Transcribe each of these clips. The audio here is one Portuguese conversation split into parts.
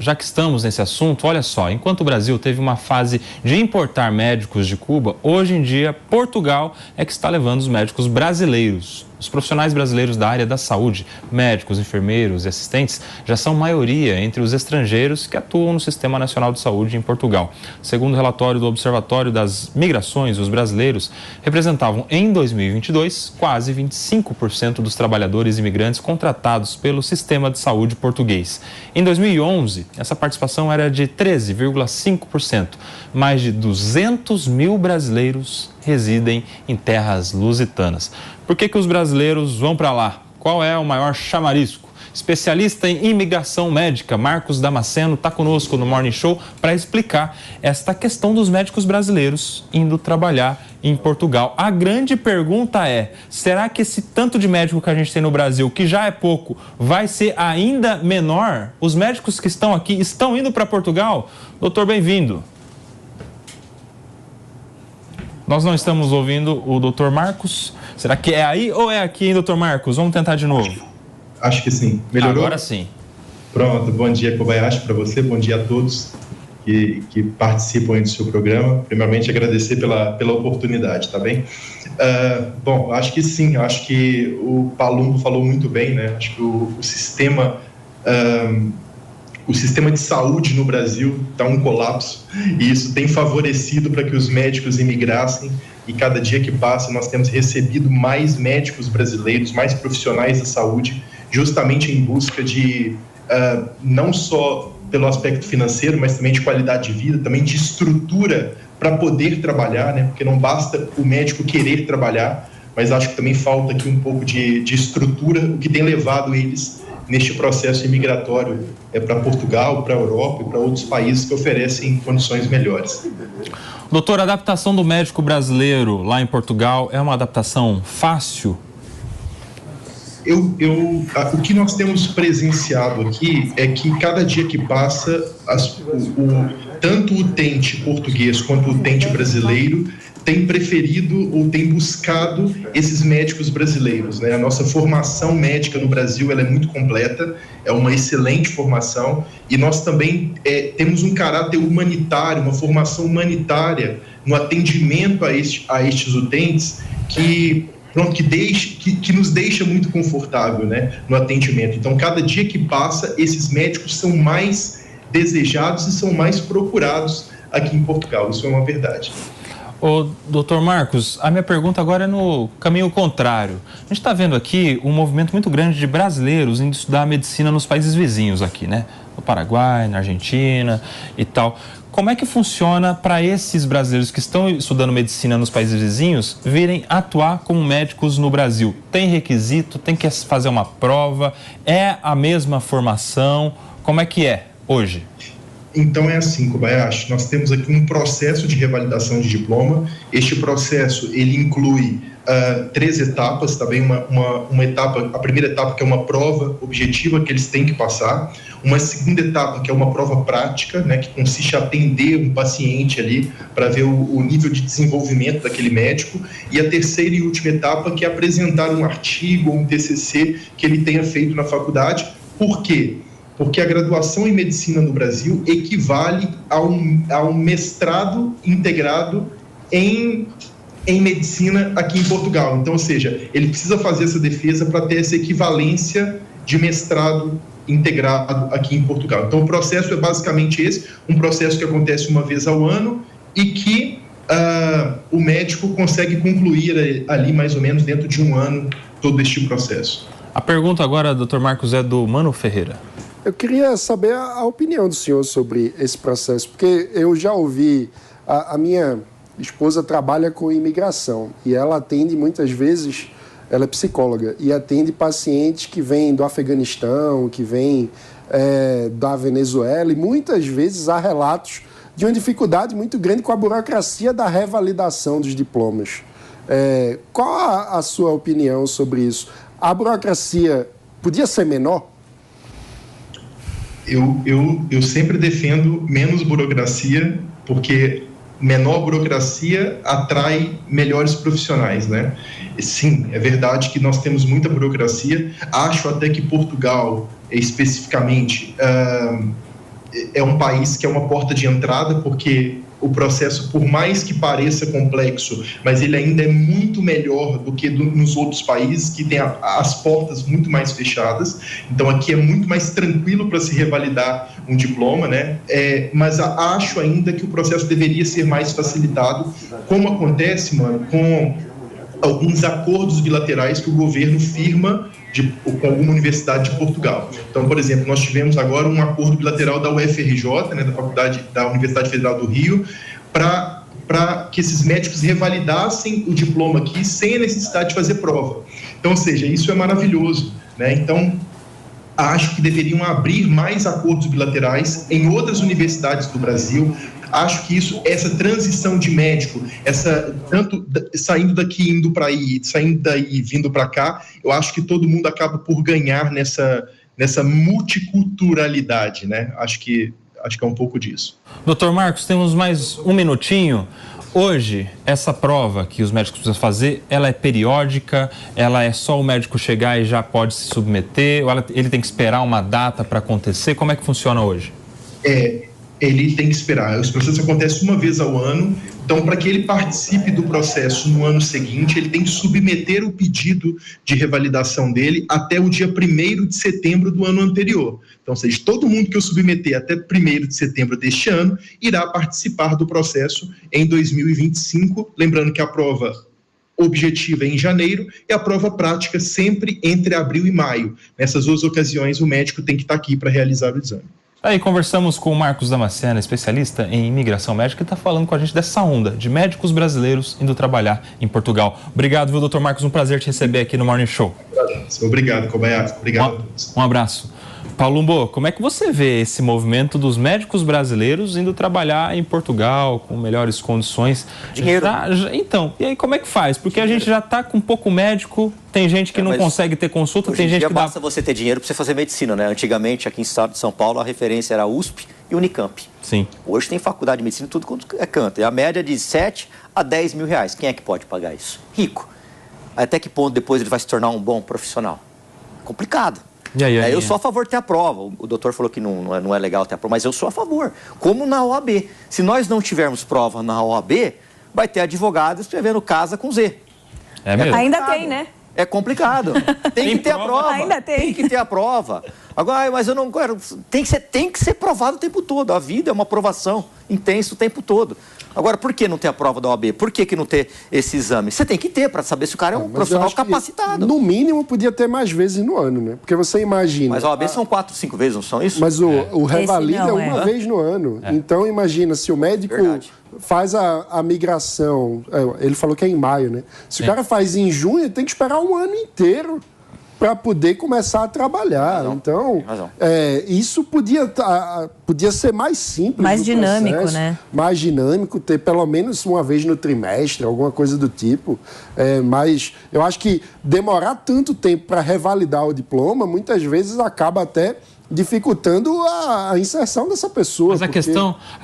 já que estamos nesse assunto, olha só, enquanto o Brasil teve uma fase de importar médicos de Cuba, hoje em dia Portugal é que está levando os médicos brasileiros. Os profissionais brasileiros da área da saúde, médicos, enfermeiros e assistentes, já são maioria entre os estrangeiros que atuam no Sistema Nacional de Saúde em Portugal. Segundo o relatório do Observatório das Migrações, os brasileiros representavam em 2022 quase 25% dos trabalhadores imigrantes contratados pelo Sistema de Saúde português. Em 2011, essa participação era de 13,5%. Mais de 200 mil brasileiros residem em terras lusitanas. Por que os brasileiros vão para lá? Qual é o maior chamarisco? Especialista em imigração médica, Marcos Damasceno, está conosco no Morning Show para explicar esta questão dos médicos brasileiros indo trabalhar em Portugal. A grande pergunta é, será que esse tanto de médico que a gente tem no Brasil, que já é pouco, vai ser ainda menor? Os médicos que estão aqui estão indo para Portugal? Doutor, bem-vindo. Nós não estamos ouvindo o doutor Marcos. Será que é aí ou é aqui, hein, doutor Marcos? Vamos tentar de novo. Acho que sim. Melhorou? Agora sim. Pronto. Bom dia, Kobayashi, para você. Bom dia a todos que participam aí do seu programa. Primeiramente, agradecer pela oportunidade, tá bem? Bom, acho que sim. Acho que o Palumbo falou muito bem, né? Acho que o sistema de saúde no Brasil está um colapso e isso tem favorecido para que os médicos imigrassem, e cada dia que passa nós temos recebido mais médicos brasileiros, mais profissionais da saúde, justamente em busca de, não só pelo aspecto financeiro, mas também de qualidade de vida, também de estrutura para poder trabalhar, né? Porque não basta o médico querer trabalhar, mas acho que também falta aqui um pouco de estrutura, o que tem levado eles neste processo imigratório para Portugal, para a Europa e para outros países que oferecem condições melhores. Doutor, a adaptação do médico brasileiro lá em Portugal é uma adaptação fácil? O que nós temos presenciado aqui é que cada dia que passa, tanto o utente português quanto o utente brasileiro tem preferido ou tem buscado esses médicos brasileiros, né? A nossa formação médica no Brasil ela é muito completa, é uma excelente formação, e nós também temos um caráter humanitário, uma formação humanitária no atendimento a estes utentes que nos deixa muito confortável, né, no atendimento. Então, cada dia que passa, esses médicos são mais desejados e são mais procurados aqui em Portugal. Isso é uma verdade. Ô, doutor Marcos, a minha pergunta agora é no caminho contrário. A gente está vendo aqui um movimento muito grande de brasileiros indo estudar medicina nos países vizinhos aqui, né? No Paraguai, na Argentina e tal. Como é que funciona para esses brasileiros que estão estudando medicina nos países vizinhos virem atuar como médicos no Brasil? Tem requisito? Tem que fazer uma prova? É a mesma formação? Como é que é hoje? Então é assim, Kobayashi, nós temos aqui um processo de revalidação de diploma. Este processo, ele inclui 3 etapas, também uma etapa, a primeira etapa que é uma prova objetiva que eles têm que passar, uma segunda etapa que é uma prova prática, né, que consiste em atender um paciente ali para ver o nível de desenvolvimento daquele médico, e a terceira e última etapa que é apresentar um artigo ou um TCC que ele tenha feito na faculdade. Por quê? Porque a graduação em medicina no Brasil equivale a um mestrado integrado em medicina aqui em Portugal. Então, ou seja, ele precisa fazer essa defesa para ter essa equivalência de mestrado integrado aqui em Portugal. Então, o processo é basicamente esse, um processo que acontece uma vez ao ano e que o médico consegue concluir ali mais ou menos dentro de um ano todo este processo. A pergunta agora, doutor Marcos, é do Mano Ferreira. Eu queria saber a opinião do senhor sobre esse processo, porque eu já ouvi, a minha esposa trabalha com imigração e ela atende muitas vezes, ela é psicóloga, e atende pacientes que vêm do Afeganistão, que vêm da Venezuela, e muitas vezes há relatos de uma dificuldade muito grande com a burocracia da revalidação dos diplomas. Qual a sua opinião sobre isso? A burocracia podia ser menor? Eu sempre defendo menos burocracia, porque menor burocracia atrai melhores profissionais, né? Sim, é verdade que nós temos muita burocracia. Acho até que Portugal, especificamente, é um país que é uma porta de entrada, porque o processo, por mais que pareça complexo, mas ele ainda é muito melhor do que nos outros países, que tem as portas muito mais fechadas. Então, aqui é muito mais tranquilo para se revalidar um diploma, né? Mas acho ainda que o processo deveria ser mais facilitado, como acontece, mano, com alguns acordos bilaterais que o governo firma com alguma universidade de Portugal. Então, por exemplo, nós tivemos agora um acordo bilateral da UFRJ, né, da Universidade Federal do Rio, para que esses médicos revalidassem o diploma aqui sem a necessidade de fazer prova. Então, ou seja, isso é maravilhoso, né? Então, acho que deveriam abrir mais acordos bilaterais em outras universidades do Brasil. Acho que essa transição de médico, tanto saindo daqui indo para aí, saindo daí vindo para cá, eu acho que todo mundo acaba por ganhar nessa multiculturalidade, né? Acho que é um pouco disso. Doutor Marcos, temos mais um minutinho. Hoje, essa prova que os médicos precisam fazer, ela é periódica? Ela é só o médico chegar e já pode se submeter? Ou ele tem que esperar uma data para acontecer? Como é que funciona hoje? Ele tem que esperar. Esse processo acontece uma vez ao ano, então, para que ele participe do processo no ano seguinte, ele tem que submeter o pedido de revalidação dele até o dia 1º de setembro do ano anterior. Então, ou seja, todo mundo que eu submeter até 1º de setembro deste ano irá participar do processo em 2025, lembrando que a prova objetiva é em janeiro e a prova prática sempre entre abril e maio. Nessas duas ocasiões, o médico tem que estar aqui para realizar o exame. Aí conversamos com o Marcos Damasceno, especialista em imigração médica, que está falando com a gente dessa onda de médicos brasileiros indo trabalhar em Portugal. Obrigado, viu, doutor Marcos? Um prazer te receber aqui no Morning Show. Obrigado, Kobayashi. Obrigado a todos. Um abraço. Palumbo, como é que você vê esse movimento dos médicos brasileiros indo trabalhar em Portugal com melhores condições? Dinheiro. Então, e aí como é que faz? Porque a gente já está com pouco médico, tem gente que não consegue ter consulta, tem gente que basta você ter dinheiro para você fazer medicina, né? Antigamente, aqui em estado de São Paulo, a referência era a USP e Unicamp. Sim. Hoje tem faculdade de medicina, tudo quanto é canto. E a média é de 7 a 10 mil reais. Quem é que pode pagar isso? Rico. Até que ponto depois ele vai se tornar um bom profissional? Complicado. Eu sou a favor de ter a prova. O doutor falou que não é legal ter a prova, mas eu sou a favor. Como na OAB. Se nós não tivermos prova na OAB, vai ter advogado escrevendo casa com Z. É mesmo? Ainda tem, né? É complicado. Tem que ter a prova. Ainda tem. Tem que ter a prova. Agora, mas eu não quero... Tem que ser provado o tempo todo. A vida é uma provação intensa o tempo todo. Agora, por que não ter a prova da OAB? Por que não ter esse exame? Você tem que ter para saber se o cara é um profissional capacitado. No mínimo, podia ter mais vezes no ano, né? Porque você imagina... Mas a OAB são 4, 5 vezes, não são isso? Mas o revalida uma vez no ano. Então, imagina, se o médico faz a migração... Ele falou que é em maio, né? Se o cara faz em junho, ele tem que esperar um ano inteiro para poder começar a trabalhar. Então, isso podia ser mais simples. Mais dinâmico, né? Mais dinâmico, ter pelo menos uma vez no trimestre, alguma coisa do tipo. Mas eu acho que demorar tanto tempo para revalidar o diploma, muitas vezes acaba até dificultando a inserção dessa pessoa. Mas a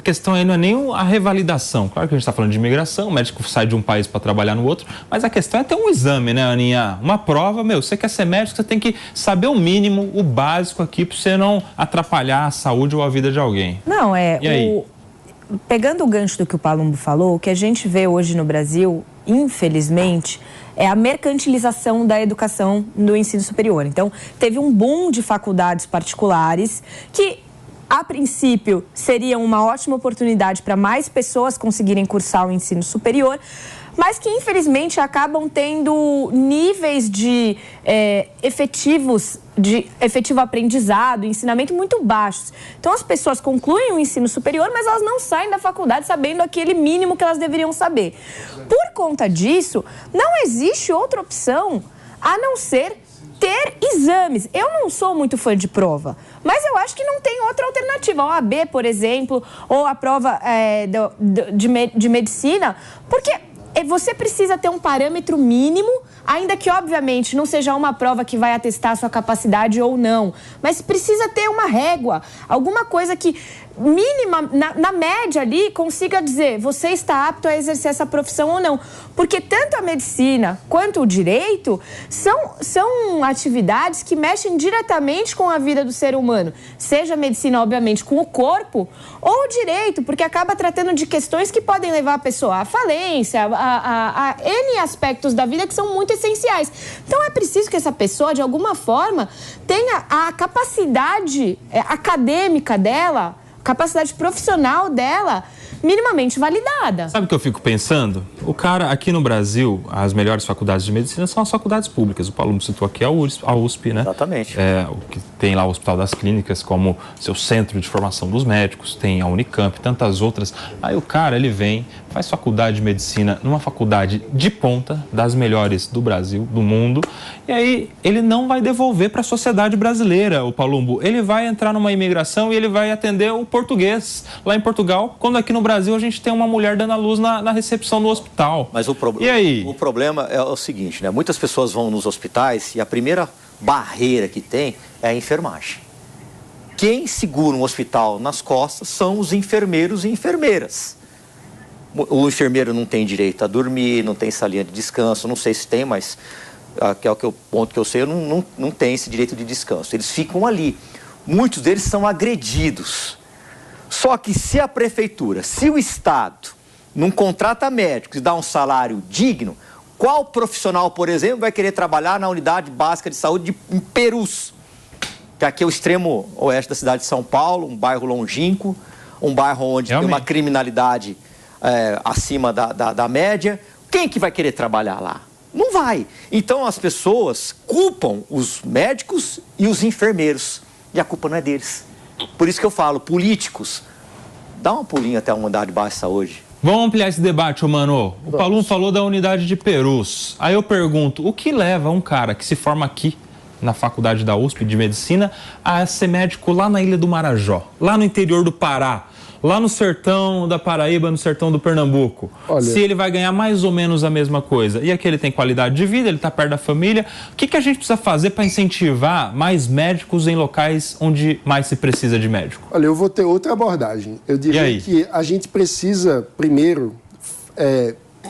questão aí não é nem a revalidação. Claro que a gente está falando de imigração, o médico sai de um país para trabalhar no outro, mas a questão é ter um exame, né, Aninha? Uma prova, você quer ser médico, você tem que saber o mínimo, o básico aqui, para você não atrapalhar a saúde ou a vida de alguém. Não, E aí? Pegando o gancho do que o Palumbo falou, o que a gente vê hoje no Brasil, infelizmente, é a mercantilização da educação no ensino superior. Então, teve um boom de faculdades particulares que, a princípio, seriam uma ótima oportunidade para mais pessoas conseguirem cursar o ensino superior, mas que, infelizmente, acabam tendo níveis de efetivo aprendizado, ensinamento muito baixos. Então, as pessoas concluem o ensino superior, mas elas não saem da faculdade sabendo aquele mínimo que elas deveriam saber. Por conta disso, não existe outra opção a não ser ter exames. Eu não sou muito fã de prova, mas eu acho que não tem outra alternativa. A OAB, por exemplo, ou a prova de medicina, porque você precisa ter um parâmetro mínimo, ainda que, obviamente, não seja uma prova que vai atestar a sua capacidade ou não, mas precisa ter uma régua, alguma coisa que mínima, na média ali, consiga dizer você está apto a exercer essa profissão ou não. Porque tanto a medicina quanto o direito são atividades que mexem diretamente com a vida do ser humano. Seja a medicina, obviamente, com o corpo, ou o direito, porque acaba tratando de questões que podem levar a pessoa à falência, a N aspectos da vida que são muito essenciais. Então é preciso que essa pessoa, de alguma forma, tenha a capacidade acadêmica dela, capacidade profissional dela minimamente validada. Sabe o que eu fico pensando? O cara, aqui no Brasil, as melhores faculdades de medicina são as faculdades públicas. O Paulo citou aqui a USP, né? Exatamente. O que tem lá o Hospital das Clínicas como seu centro de formação dos médicos, tem a Unicamp, tantas outras. Aí o cara, ele vem, faz faculdade de medicina numa faculdade de ponta, das melhores do Brasil, do mundo, e aí ele não vai devolver para a sociedade brasileira, o Palumbo. Ele vai entrar numa imigração e ele vai atender o português lá em Portugal, quando aqui no Brasil a gente tem uma mulher dando à luz na recepção do hospital. Mas o problema é o seguinte, né? Muitas pessoas vão nos hospitais e a primeira barreira que tem é a enfermagem. Quem segura um hospital nas costas são os enfermeiros e enfermeiras. O enfermeiro não tem direito a dormir, não tem salinha de descanso, não sei se tem, mas que é o ponto que eu sei, não tem esse direito de descanso. Eles ficam ali. Muitos deles são agredidos. Só que se a prefeitura, se o Estado não contrata médicos e dá um salário digno, qual profissional, por exemplo, vai querer trabalhar na unidade básica de saúde em Perus? Que aqui é o extremo oeste da cidade de São Paulo, um bairro longínquo, um bairro onde tem uma criminalidade acima da média. Quem que vai querer trabalhar lá? Não vai. Então as pessoas culpam os médicos e os enfermeiros. E a culpa não é deles. Por isso que eu falo, políticos, dá uma pulinha até a unidade básica de saúde. Vamos ampliar esse debate, mano. O Palum falou da unidade de Perus. Aí eu pergunto, o que leva um cara que se forma aqui na faculdade da USP de medicina a ser médico lá na Ilha do Marajó, lá no interior do Pará, lá no sertão da Paraíba, no sertão do Pernambuco? Olha, se ele vai ganhar mais ou menos a mesma coisa. E aqui ele tem qualidade de vida, ele está perto da família. O que a gente precisa fazer para incentivar mais médicos em locais onde mais se precisa de médico? Olha, eu vou ter outra abordagem. Eu diria que a gente precisa, primeiro,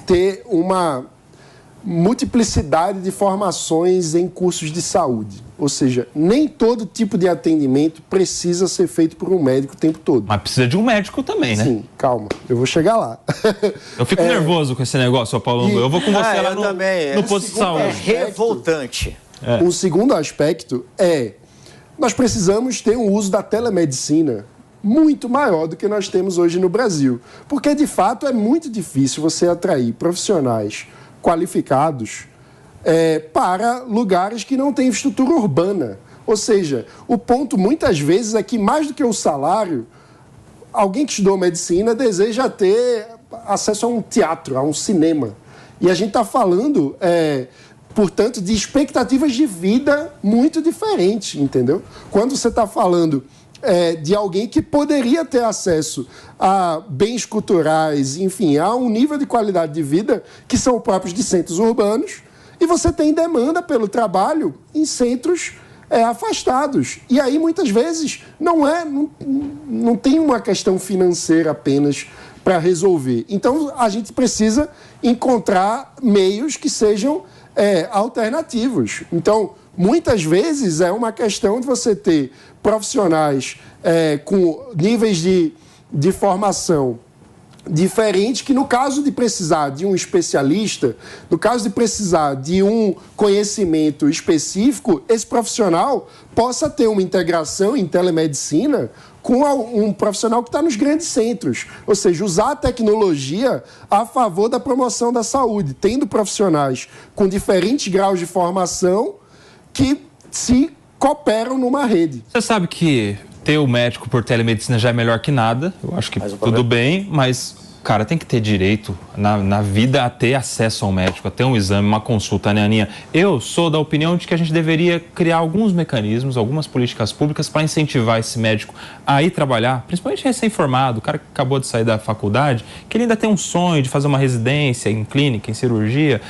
ter uma multiplicidade de formações em cursos de saúde. Ou seja, nem todo tipo de atendimento precisa ser feito por um médico o tempo todo. Mas precisa de um médico também, né? Sim, calma, eu vou chegar lá. Eu fico nervoso com esse negócio, Paulo. Eu vou com você lá no posto de saúde. É revoltante. Um segundo aspecto nós precisamos ter um uso da telemedicina muito maior do que nós temos hoje no Brasil. Porque, de fato, é muito difícil você atrair profissionais qualificados para lugares que não têm infraestrutura urbana. Ou seja, o ponto muitas vezes é que mais do que o salário, alguém que estudou medicina deseja ter acesso a um teatro, a um cinema. E a gente está falando, portanto, de expectativas de vida muito diferentes, entendeu? Quando você está falando de alguém que poderia ter acesso a bens culturais, enfim, a um nível de qualidade de vida que são próprios de centros urbanos, e você tem demanda pelo trabalho em centros afastados. E aí, muitas vezes, não tem uma questão financeira apenas para resolver. Então, a gente precisa encontrar meios que sejam alternativos. Então, muitas vezes é uma questão de você ter profissionais com níveis de formação diferentes, que no caso de precisar de um especialista, no caso de precisar de um conhecimento específico, esse profissional possa ter uma integração em telemedicina com um profissional que está nos grandes centros. Ou seja, usar a tecnologia a favor da promoção da saúde, tendo profissionais com diferentes graus de formação que se cooperam numa rede. Você sabe que ter o médico por telemedicina já é melhor que nada. Eu acho que tudo bem, mas o cara tem que ter direito na vida a ter acesso ao médico, a ter um exame, uma consulta, né, Aninha? Eu sou da opinião de que a gente deveria criar alguns mecanismos, algumas políticas públicas para incentivar esse médico a ir trabalhar, principalmente recém-formado, o cara que acabou de sair da faculdade, que ele ainda tem um sonho de fazer uma residência em clínica, em cirurgia.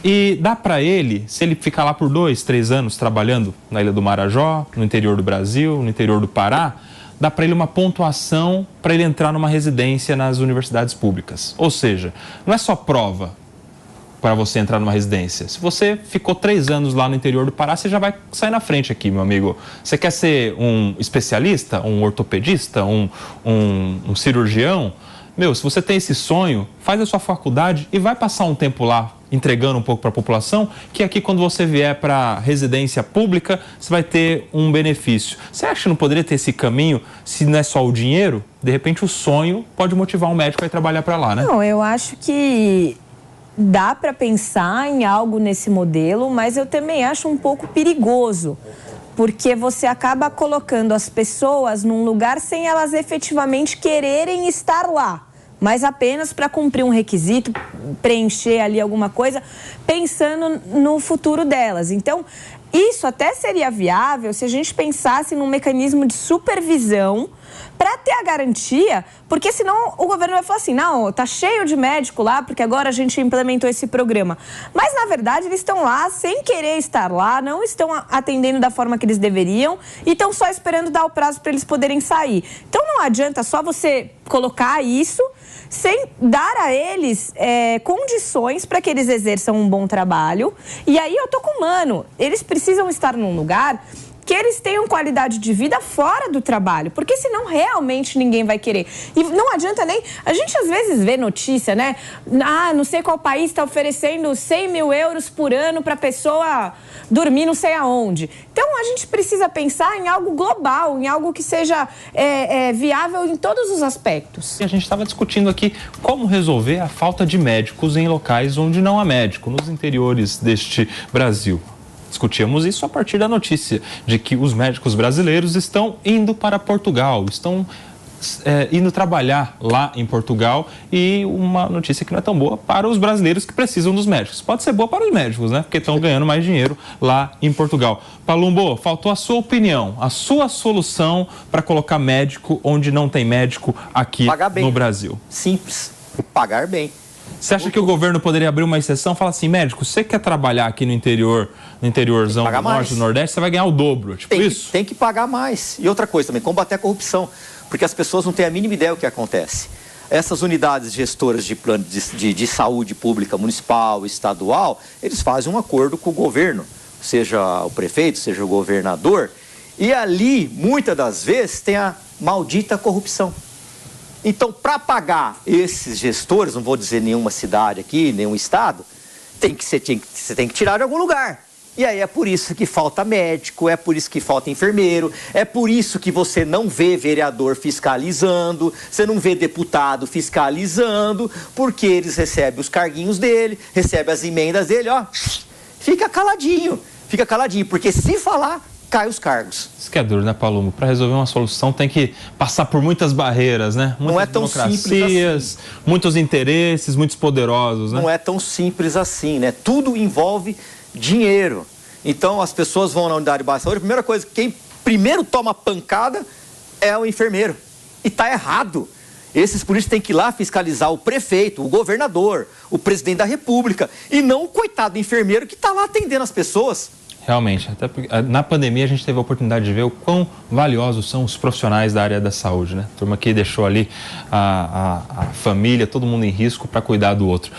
E dá para ele, se ele ficar lá por 2, 3 anos trabalhando na Ilha do Marajó, no interior do Brasil, no interior do Pará, dá para ele uma pontuação para ele entrar numa residência nas universidades públicas. Ou seja, não é só prova para você entrar numa residência. Se você ficou 3 anos lá no interior do Pará, você já vai sair na frente aqui, meu amigo. Você quer ser um especialista, um ortopedista, um cirurgião? Meu, se você tem esse sonho, faz a sua faculdade e vai passar um tempo lá entregando um pouco para a população, que aqui quando você vier para a residência pública, você vai ter um benefício. Você acha que não poderia ter esse caminho se não é só o dinheiro? De repente o sonho pode motivar um médico a ir trabalhar para lá, né? Não, eu acho que dá para pensar em algo nesse modelo, mas eu também acho um pouco perigoso, porque você acaba colocando as pessoas num lugar sem elas efetivamente quererem estar lá, mas apenas para cumprir um requisito, preencher ali alguma coisa, pensando no futuro delas. Então, isso até seria viável se a gente pensasse num mecanismo de supervisão para ter a garantia, porque senão o governo vai falar assim, não, tá cheio de médico lá, porque agora a gente implementou esse programa. Mas, na verdade, eles estão lá sem querer estar lá, não estão atendendo da forma que eles deveriam e estão só esperando dar o prazo para eles poderem sair. Então, não adianta só você colocar isso sem dar a eles condições para que eles exerçam um bom trabalho. E aí eu tô com mano, eles precisam estar num lugar que eles tenham qualidade de vida fora do trabalho, porque senão realmente ninguém vai querer. E não adianta nem... A gente às vezes vê notícia, né? Ah, não sei qual país está oferecendo 100 mil euros por ano para a pessoa dormir não sei aonde. Então a gente precisa pensar em algo global, em algo que seja viável em todos os aspectos. E a gente estava discutindo aqui como resolver a falta de médicos em locais onde não há médico, nos interiores deste Brasil. Discutíamos isso a partir da notícia de que os médicos brasileiros estão indo para Portugal, estão indo trabalhar lá em Portugal, e uma notícia que não é tão boa para os brasileiros que precisam dos médicos. Pode ser boa para os médicos, né? Porque estão ganhando mais dinheiro lá em Portugal. Palumbo, faltou a sua opinião, a sua solução para colocar médico onde não tem médico aqui no Brasil. Simples, pagar bem. Você acha que o governo poderia abrir uma exceção e falar assim, médico, você quer trabalhar aqui no interiorzão do norte, do nordeste, você vai ganhar o dobro, tipo isso? Tem que pagar mais. E outra coisa também, combater a corrupção, porque as pessoas não têm a mínima ideia do que acontece. Essas unidades gestoras de plano de saúde pública municipal, estadual, eles fazem um acordo com o governo, seja o prefeito, seja o governador, e ali, muitas das vezes, tem a maldita corrupção. Então, para pagar esses gestores, não vou dizer nenhuma cidade aqui, nenhum estado, você tem que tirar de algum lugar. E aí é por isso que falta médico, é por isso que falta enfermeiro, é por isso que você não vê vereador fiscalizando, você não vê deputado fiscalizando, porque eles recebem os carguinhos dele, recebem as emendas dele, ó, fica caladinho, porque se falar, cai os cargos. Isso que é duro, né, Palumbo? Para resolver uma solução tem que passar por muitas barreiras, né? Muitas não é tão simples assim. Muitos interesses, muitos poderosos, né? Não é tão simples assim, né? Tudo envolve dinheiro. Então, as pessoas vão na unidade básica de saúde, a primeira coisa, quem primeiro toma pancada é o enfermeiro. E tá errado. Esses políticos têm que ir lá fiscalizar o prefeito, o governador, o presidente da república, e não o coitado do enfermeiro que tá lá atendendo as pessoas. Realmente, até porque na pandemia a gente teve a oportunidade de ver o quão valiosos são os profissionais da área da saúde, né? A turma que deixou ali a família, todo mundo em risco para cuidar do outro.